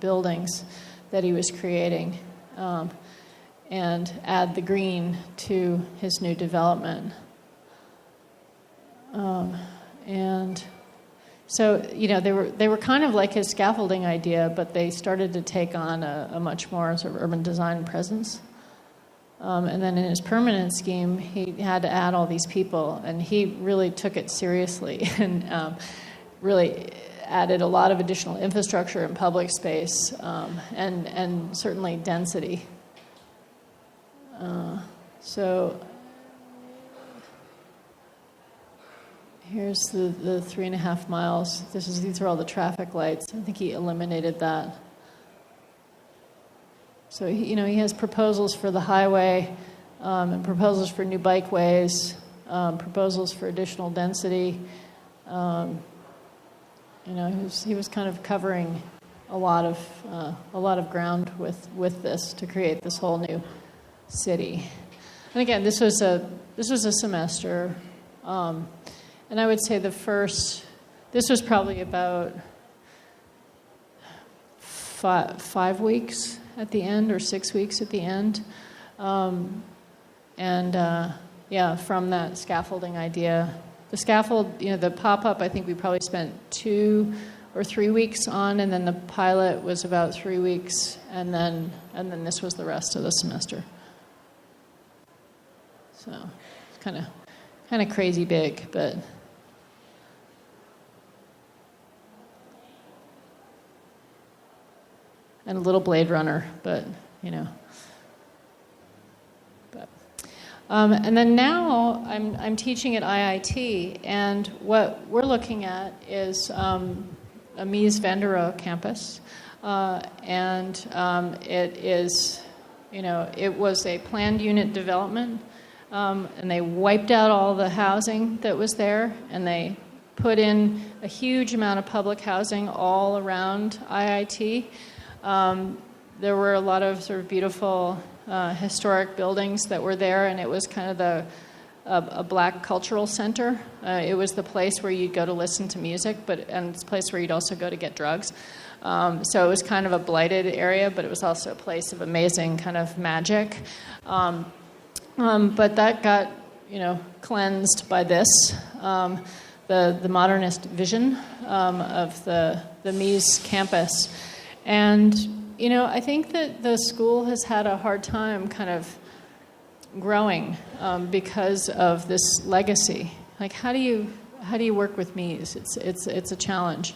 buildings that he was creating. And add the green to his new development. And so, you know, they were kind of like his scaffolding idea, but they started to take on a much more sort of urban design presence. And then in his permanent scheme, he had to add all these people, and he really took it seriously and really added a lot of additional infrastructure and public space, and certainly density. So here's the 3.5 miles. These are all the traffic lights. I think he eliminated that. So he has proposals for the highway, and proposals for new bikeways, proposals for additional density. He was kind of covering a lot of ground with this to create this whole new city. And again, this was a semester, and I would say this was probably about 5 weeks at the end, or 6 weeks at the end, from that scaffolding idea. The scaffold, the pop-up, I think we probably spent 2 or 3 weeks on, and then the pilot was about 3 weeks, and then this was the rest of the semester. So it's kind of crazy big, but and a little Blade Runner, but and then now I'm teaching at IIT, and what we're looking at is a Mies van der Rohe campus, It is, it was a planned unit development, and they wiped out all the housing that was there, and they put in a huge amount of public housing all around IIT. There were a lot of sort of beautiful historic buildings that were there, and it was kind of a black cultural center. It was the place where you'd go to listen to music, and it's a place where you'd also go to get drugs. So it was kind of a blighted area, but it was also a place of amazing kind of magic. But that got, cleansed by this, the modernist vision of the Mies campus. And, I think that the school has had a hard time kind of growing because of this legacy. Like, how do you work with Mies? It's a challenge.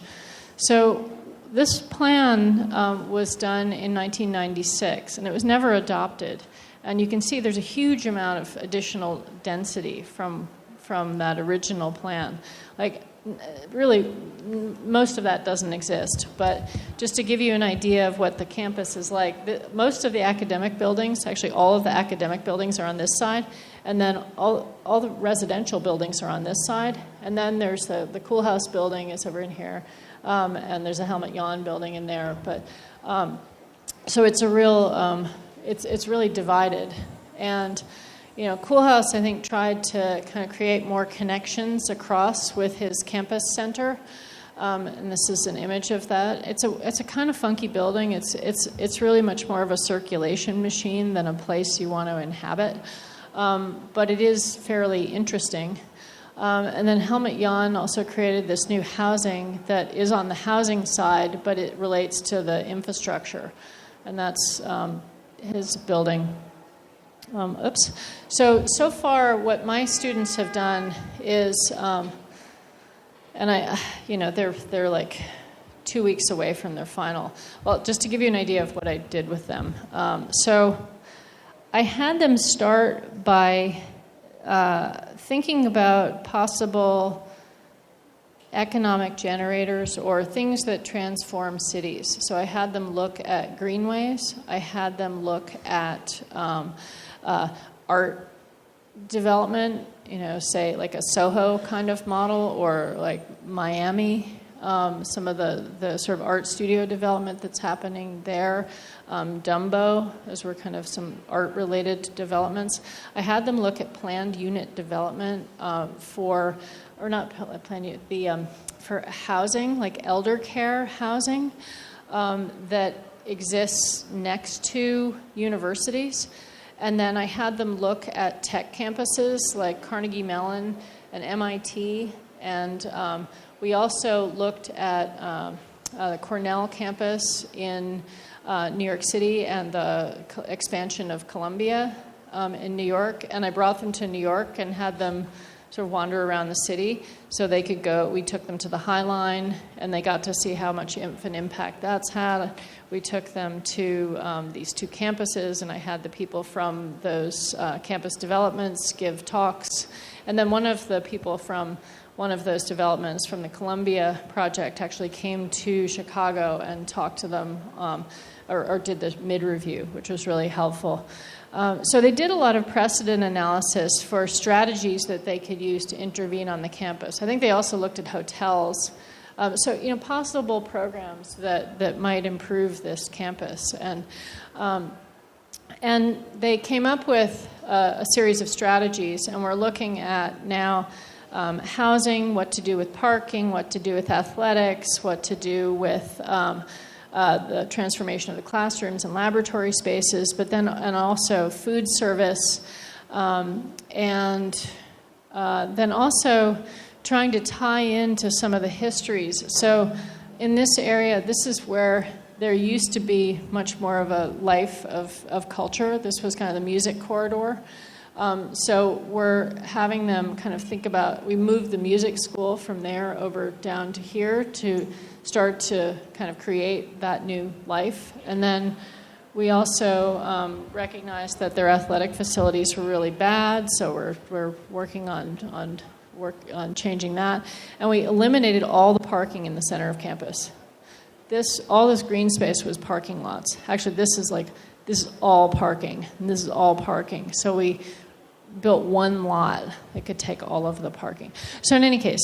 So this plan was done in 1996, and it was never adopted. And you can see there's a huge amount of additional density from that original plan. Like, really, most of that doesn't exist. But just to give you an idea of what the campus is like, most of the academic buildings, actually all of the academic buildings are on this side, and then all the residential buildings are on this side. And then there's the Cool House building is over in here, and there's a Helmut Jahn building in there. But so it's a real, it's really divided. And Cool House, I think, tried to kind of create more connections across with his campus center, and this is an image of that. It's a kind of funky building. It's really much more of a circulation machine than a place you want to inhabit, but it is fairly interesting. And then Helmut Jahn also created this new housing that is on the housing side, but it relates to the infrastructure, and that's his building. So far, what my students have done is, and they're like 2 weeks away from their final. Well, just to give you an idea of what I did with them. So I had them start by thinking about possible economic generators or things that transform cities. So I had them look at greenways. I had them look at art development, say like a Soho kind of model, or like Miami, some of the sort of art studio development that's happening there. Dumbo, those were kind of some art-related developments. I had them look at planned unit development for housing, like elder care housing, that exists next to universities. And then I had them look at tech campuses like Carnegie Mellon and MIT. And we also looked at the Cornell campus in New York City and the expansion of Columbia in New York. And I brought them to New York and had them sort of wander around the city so they could go. We took them to the High Line, and they got to see how much of an impact that's had. We took them to these two campuses, and I had the people from those campus developments give talks. And then one of the people from one of those developments from the Columbia project actually came to Chicago and talked to them, or did the mid-review, which was really helpful. So they did a lot of precedent analysis for strategies that they could use to intervene on the campus. I think they also looked at hotels. Possible programs that might improve this campus. And they came up with a series of strategies, and we're looking at now housing, what to do with parking, what to do with athletics, what to do with the transformation of the classrooms and laboratory spaces, and also food service, and then also trying to tie into some of the histories. So in this area, this is where there used to be much more of a life of culture. This was kind of the music corridor. So we're having them kind of think about, we moved the music school from there over down to here to start to kind of create that new life. And then we also recognized that their athletic facilities were really bad, so we're working on changing that. And we eliminated all the parking in the center of campus. all this green space was parking lots. Actually, this is all parking, and this is all parking. So we built one lot that could take all of the parking. So in any case,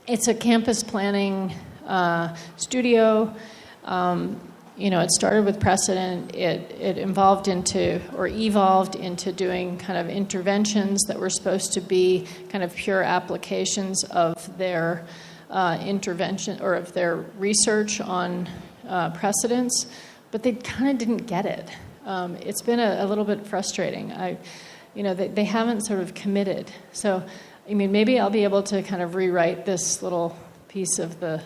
it's a campus planning studio. It started with precedent. It evolved into doing kind of interventions that were supposed to be kind of pure applications of their intervention or of their research on precedents, but they kind of didn't get it. It's been a little bit frustrating. They haven't sort of committed. So, maybe I'll be able to kind of rewrite this little piece of the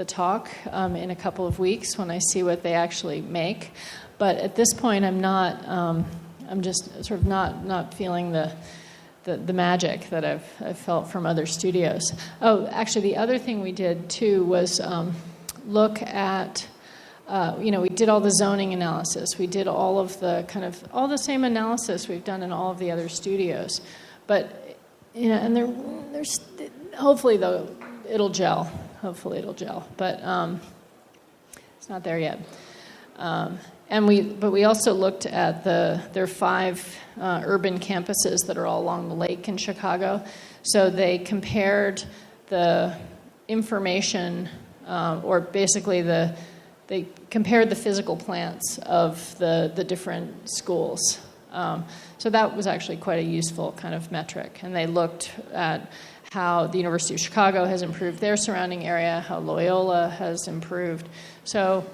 talk in a couple of weeks when I see what they actually make. But at this point, I'm just sort of not feeling the magic that I've felt from other studios. Oh, actually, the other thing we did too was look at. We did all the zoning analysis. We did all of the all the same analysis we've done in all of the other studios, but and there's hopefully though it'll gel. Hopefully it'll gel, but it's not there yet. But we also looked at their 5 urban campuses that are all along the lake in Chicago. So they compared the information, or basically they compared the physical plants of the different schools. So that was actually quite a useful kind of metric. And they looked at how the University of Chicago has improved their surrounding area, how Loyola has improved. So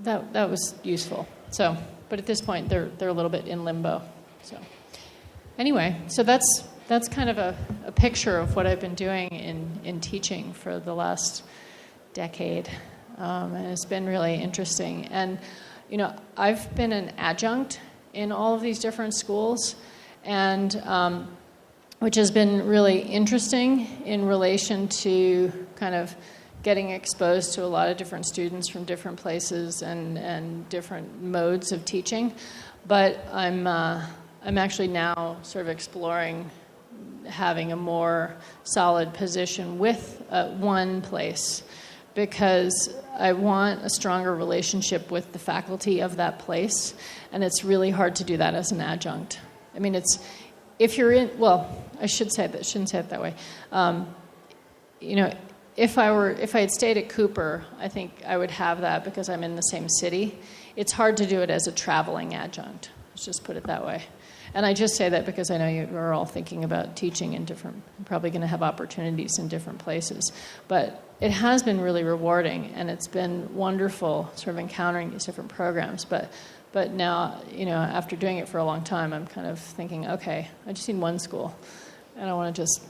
that was useful. So, but at this point, they're a little bit in limbo. So anyway, so that's kind of a picture of what I've been doing in teaching for the last decade. And it's been really interesting. And, I've been an adjunct in all of these different schools, and which has been really interesting in relation to kind of getting exposed to a lot of different students from different places and different modes of teaching. But I'm actually now sort of exploring having a more solid position with one place, because I want a stronger relationship with the faculty of that place, and it's really hard to do that as an adjunct. If you're in, I shouldn't say it that way. If I had stayed at Cooper, I think I would have that because I'm in the same city. It's hard to do it as a traveling adjunct. Let's just put it that way. And I just say that because I know you are all thinking about teaching in probably going to have opportunities in different places. But it has been really rewarding, and it's been wonderful sort of encountering these different programs. But now, after doing it for a long time, I'm kind of thinking, okay, I just need one school. And I want to just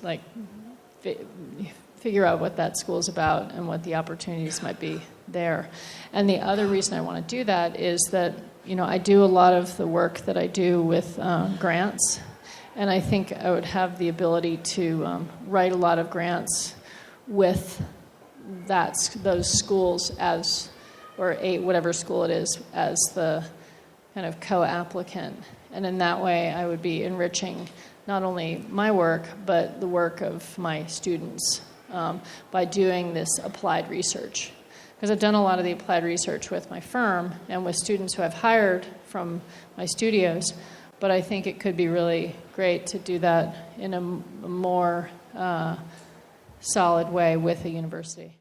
figure out what that school is about and what the opportunities might be there. And the other reason I want to do that is that, I do a lot of the work that I do with grants. And I think I would have the ability to write a lot of grants with those schools or whatever school it is, as the kind of co-applicant. And in that way, I would be enriching not only my work, but the work of my students by doing this applied research. Because I've done a lot of the applied research with my firm and with students who I've hired from my studios, but I think it could be really great to do that in a more solid way with a university.